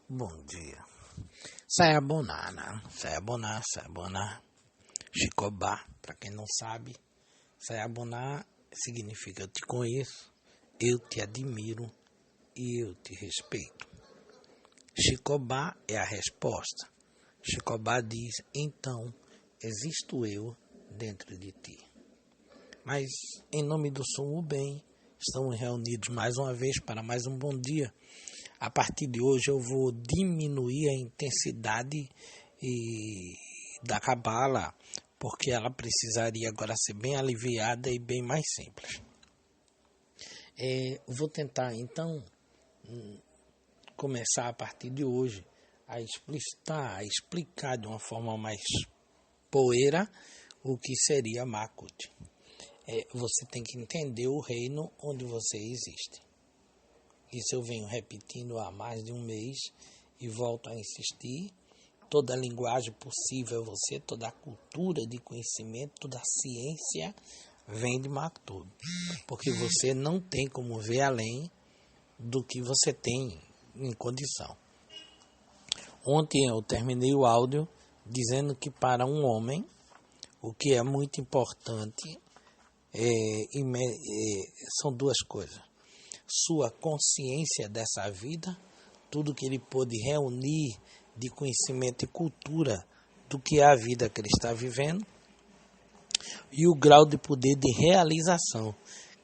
Bom dia. Sayabonana, Sayabona, Sayabona, Shikobá, para quem não sabe, Sayaboná significa eu te conheço, eu te admiro e eu te respeito. Shikobá é a resposta. Shikobá diz, então, existo eu dentro de ti. Mas, em nome do Sumo Bem, estamos reunidos mais uma vez para mais um bom dia. A partir de hoje eu vou diminuir a intensidade da cabala, porque ela precisaria agora ser bem aliviada e bem mais simples. Vou tentar então começar a partir de hoje a explicar de uma forma mais poeira o que seria Makut. Você tem que entender o reino onde você existe. Isso eu venho repetindo há mais de um mês e volto a insistir. Toda a linguagem possível a você, toda a cultura de conhecimento, toda a ciência vem de Makut. Porque você não tem como ver além do que você tem em condição. Ontem eu terminei o áudio dizendo que para um homem, o que é muito importante são duas coisas. Sua consciência dessa vida, tudo que ele pôde reunir de conhecimento e cultura do que é a vida que ele está vivendo, e o grau de poder de realização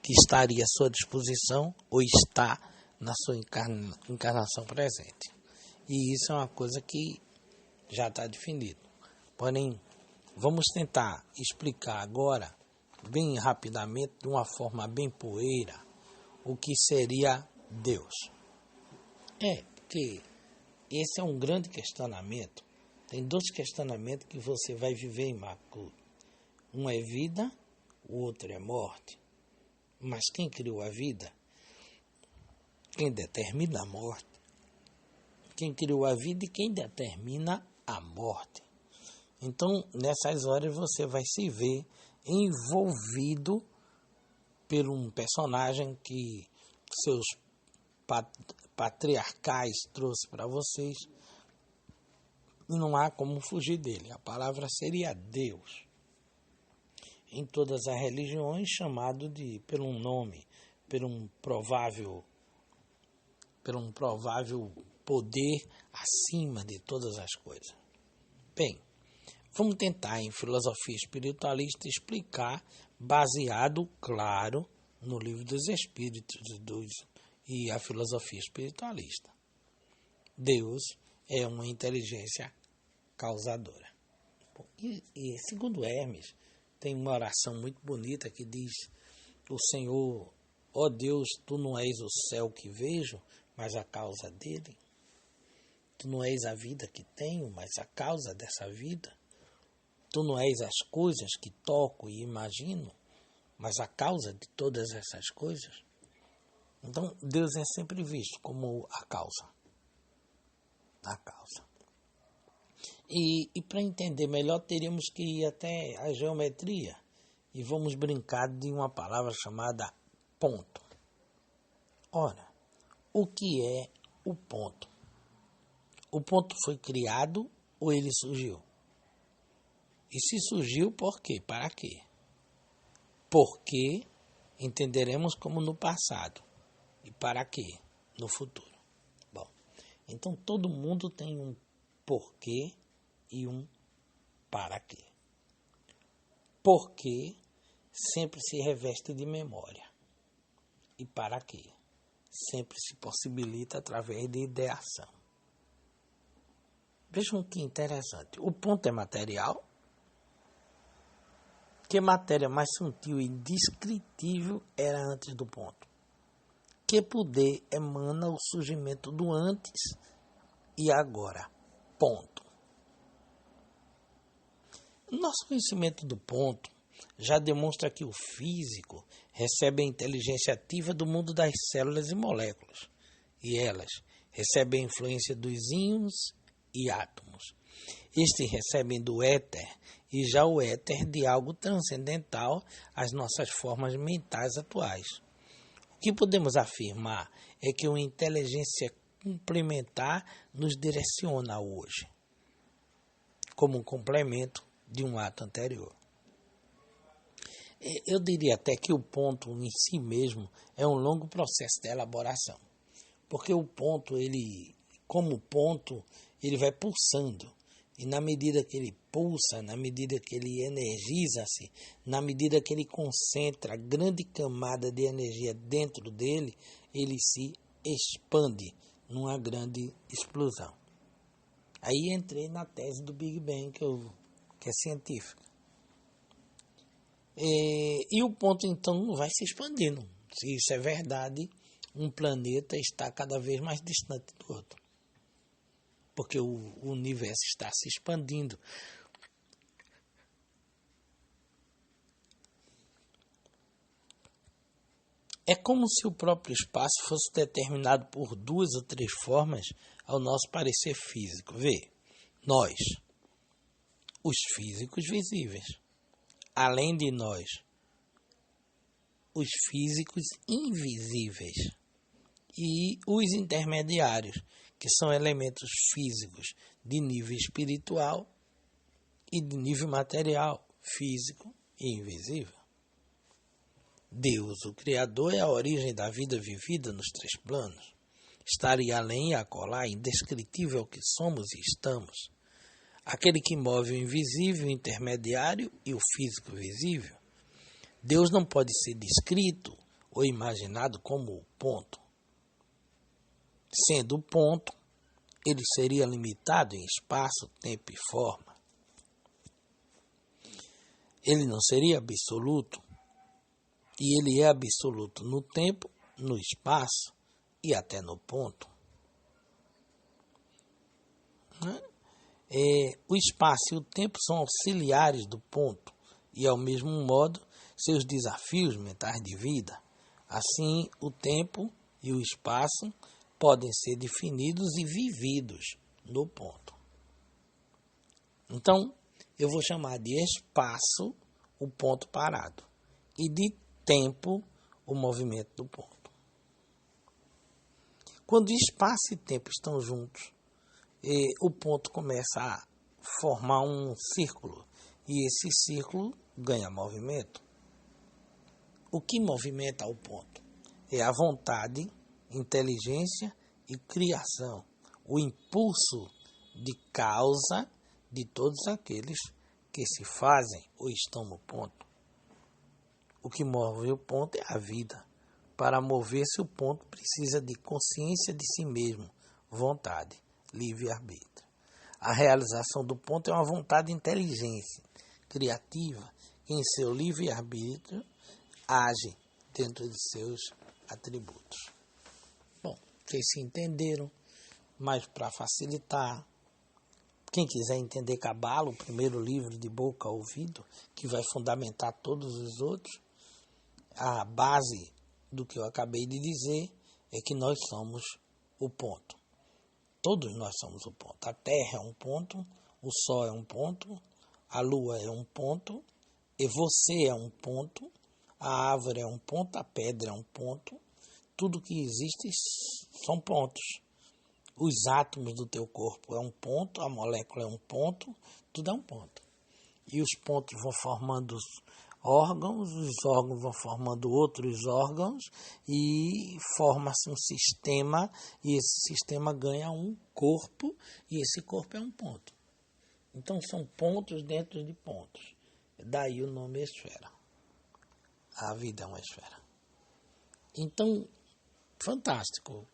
que estaria à sua disposição ou está na sua encarnação presente. E isso é uma coisa que já está definido. Porém, vamos tentar explicar agora, bem rapidamente, de uma forma bem poeira, o que seria Deus. Porque esse é um grande questionamento. Tem dois questionamentos que você vai viver em Makut. Um é vida, o outro é morte. Mas quem criou a vida? Quem determina a morte? Quem criou a vida e quem determina a morte? Então, nessas horas você vai se ver envolvido por um personagem que seus patriarcais trouxe para vocês, e não há como fugir dele. A palavra seria Deus. Em todas as religiões, chamado pelo um nome, por um provável poder acima de todas as coisas. Bem, vamos tentar em filosofia espiritualista explicar, baseado, claro, no livro dos Espíritos e a filosofia espiritualista. Deus é uma inteligência causadora. E segundo Hermes, tem uma oração muito bonita que diz: o Senhor, ó Deus, tu não és o céu que vejo, mas a causa dele. Tu não és a vida que tenho, mas a causa dessa vida. Tu não és as coisas que toco e imagino, mas a causa de todas essas coisas. Então, Deus é sempre visto como a causa. A causa. E para entender melhor, teríamos que ir até a geometria. E vamos brincar de uma palavra chamada ponto. Ora, o que é o ponto? O ponto foi criado ou ele surgiu? E se surgiu, por quê? Para quê? Porque entenderemos como no passado. E para quê? No futuro. Bom, então todo mundo tem um porquê e um para quê. Porquê sempre se reveste de memória. E para quê? Sempre se possibilita através de ideação. Vejam que interessante. O ponto é material. Que matéria mais sutil e indescritível era antes do ponto? Que poder emana o surgimento do antes e agora? Ponto. Nosso conhecimento do ponto já demonstra que o físico recebe a inteligência ativa do mundo das células e moléculas, e elas recebem a influência dos íons e átomos. Estes recebem do éter, e já o éter de algo transcendental às nossas formas mentais atuais. O que podemos afirmar é que uma inteligência complementar nos direciona ao hoje, como um complemento de um ato anterior. Eu diria até que o ponto em si mesmo é um longo processo de elaboração, porque o ponto, como ponto, ele vai pulsando, e na medida que ele pulsa, na medida que ele energiza-se, na medida que ele concentra grande camada de energia dentro dele, ele se expande numa grande explosão. Aí entrei na tese do Big Bang, que é científica. E o ponto, então, vai se expandindo. Se isso é verdade, um planeta está cada vez mais distante do outro, porque o universo está se expandindo. É como se o próprio espaço fosse determinado por 2 ou 3 formas ao nosso parecer físico. Vê, nós, os físicos visíveis, além de nós, os físicos invisíveis e os intermediários, que são elementos físicos de nível espiritual e de nível material, físico e invisível. Deus, o Criador, é a origem da vida vivida nos 3 planos. Estaria além e acolá, indescritível que somos e estamos. Aquele que move o invisível, o intermediário e o físico visível. Deus não pode ser descrito ou imaginado como o ponto. Sendo o ponto, ele seria limitado em espaço, tempo e forma. Ele não seria absoluto, e ele é absoluto no tempo, no espaço e até no ponto. O espaço e o tempo são auxiliares do ponto, e ao mesmo modo seus desafios mentais de vida. Assim, o tempo e o espaço podem ser definidos e vividos no ponto. Então, eu vou chamar de espaço o ponto parado e de tempo o movimento do ponto. Quando espaço e tempo estão juntos, o ponto começa a formar um círculo e esse círculo ganha movimento. O que movimenta o ponto é a vontade, inteligência e criação, o impulso de causa de todos aqueles que se fazem ou estão no ponto. O que move o ponto é a vida. Para mover-se, o ponto precisa de consciência de si mesmo, vontade, livre-arbítrio. A realização do ponto é uma vontade de inteligência, criativa, que em seu livre-arbítrio age dentro de seus atributos. Bom, vocês se entenderam, mas para facilitar, quem quiser entender Cabala, o primeiro livro de boca a ouvido, que vai fundamentar todos os outros, a base do que eu acabei de dizer é que nós somos o ponto. Todos nós somos o ponto. A Terra é um ponto, o Sol é um ponto, a Lua é um ponto, e você é um ponto, a árvore é um ponto, a pedra é um ponto. Tudo que existe são pontos. Os átomos do teu corpo é um ponto, a molécula é um ponto, tudo é um ponto. E os pontos vão formando os órgãos vão formando outros órgãos e forma-se um sistema, e esse sistema ganha um corpo, e esse corpo é um ponto. Então são pontos dentro de pontos. Daí o nome esfera. A vida é uma esfera. Então, fantástico.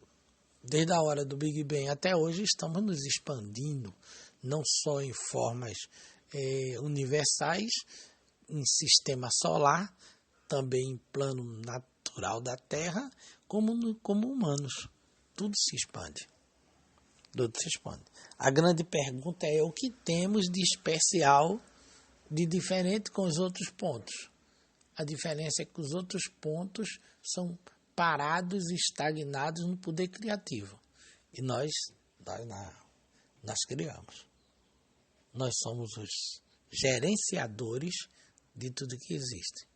Desde a hora do Big Bang até hoje estamos nos expandindo, não só em formas universais, em sistema solar, também em plano natural da Terra, como humanos. Tudo se expande. Tudo se expande. A grande pergunta é o que temos de especial, de diferente com os outros pontos. A diferença é que os outros pontos são parados e estagnados no poder criativo. E nós criamos. Nós somos os gerenciadores de tudo que existe.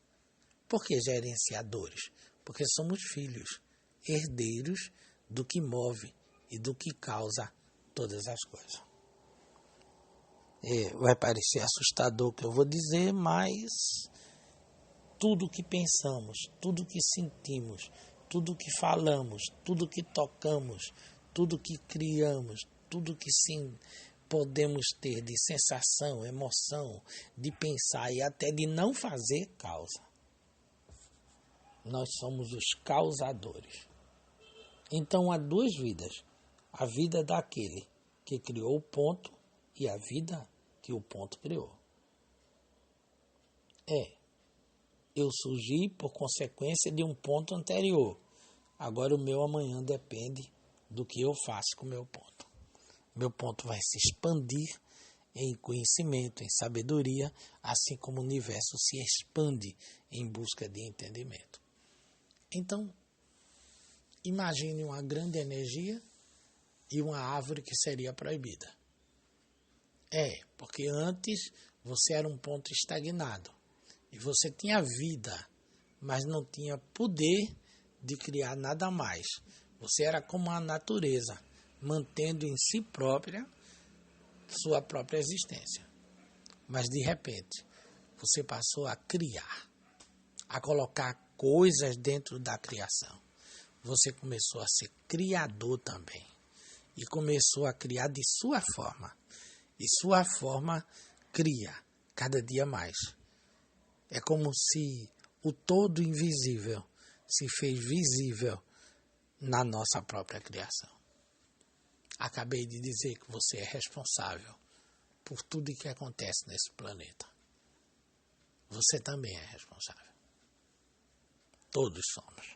Por que gerenciadores? Porque somos filhos, herdeiros do que move e do que causa todas as coisas. Vai parecer assustador o que eu vou dizer, mas tudo que pensamos, tudo que sentimos, tudo que falamos, tudo que tocamos, tudo que criamos, tudo que sim podemos ter de sensação, emoção, de pensar e até de não fazer causa. Nós somos os causadores. Então há duas vidas. A vida daquele que criou o ponto e a vida que o ponto criou. Eu surgi por consequência de um ponto anterior. Agora o meu amanhã depende do que eu faço com o meu ponto. Meu ponto vai se expandir em conhecimento, em sabedoria, assim como o universo se expande em busca de entendimento. Então, imagine uma grande energia e uma árvore que seria proibida. Porque antes você era um ponto estagnado e você tinha vida, mas não tinha poder de criar nada mais. Você era como a natureza, mantendo em si própria sua própria existência. Mas de repente, você passou a criar, a colocar coisas dentro da criação. Você começou a ser criador também. E começou a criar de sua forma. E sua forma cria cada dia mais. É como se o todo invisível se fez visível na nossa própria criação. Acabei de dizer que você é responsável por tudo que acontece nesse planeta. Você também é responsável. Todos somos.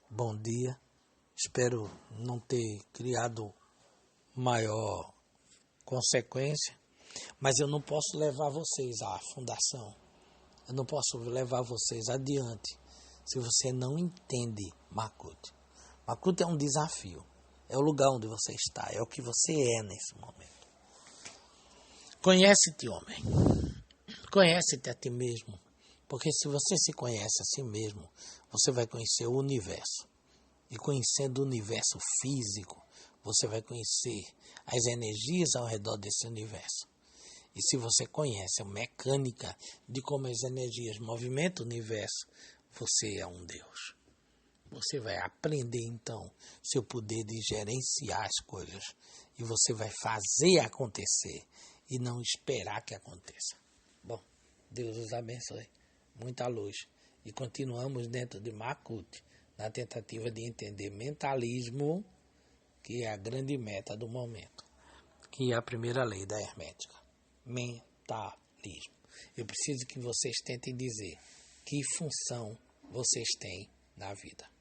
Bom dia. Espero não ter criado maior consequência, mas eu não posso levar vocês à fundação. Eu não posso levar vocês adiante se você não entende Makut. Makut é um desafio. É o lugar onde você está. É o que você é nesse momento. Conhece-te, homem. Conhece-te a ti mesmo. Porque se você se conhece a si mesmo, você vai conhecer o universo. E conhecendo o universo físico, você vai conhecer as energias ao redor desse universo. E se você conhece a mecânica de como as energias movimentam o universo, você é um Deus. Você vai aprender, então, seu poder de gerenciar as coisas. E você vai fazer acontecer e não esperar que aconteça. Bom, Deus os abençoe. Muita luz. E continuamos dentro de Makut, na tentativa de entender mentalismo, que é a grande meta do momento, que é a primeira lei da hermética. Mentalismo. Eu preciso que vocês tentem dizer que função vocês têm na vida.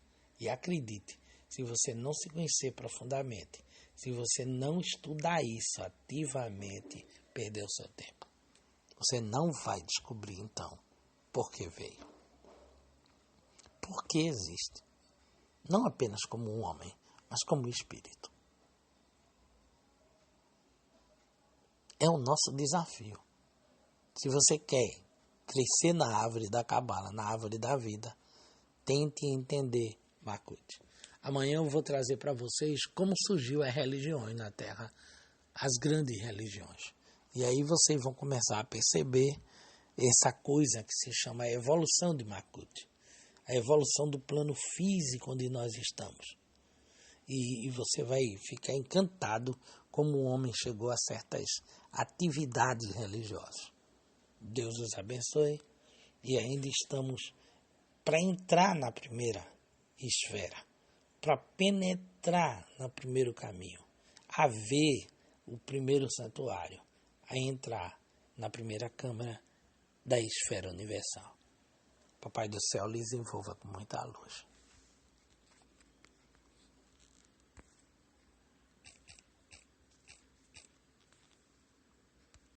E acredite, se você não se conhecer profundamente, se você não estudar isso ativamente, perdeu seu tempo. Você não vai descobrir, então, por que veio. Por que existe. Não apenas como um homem, mas como um espírito. É o nosso desafio. Se você quer crescer na árvore da Cabala, na árvore da vida, tente entender Makut. Amanhã eu vou trazer para vocês como surgiu as religiões na Terra, as grandes religiões. E aí vocês vão começar a perceber essa coisa que se chama a evolução de Makut. A evolução do plano físico onde nós estamos. E você vai ficar encantado como o homem chegou a certas atividades religiosas. Deus os abençoe. E ainda estamos para entrar na primeira esfera, para penetrar no primeiro caminho, a ver o primeiro santuário, a entrar na primeira câmara da esfera universal. Papai do céu lhes envolva com muita luz.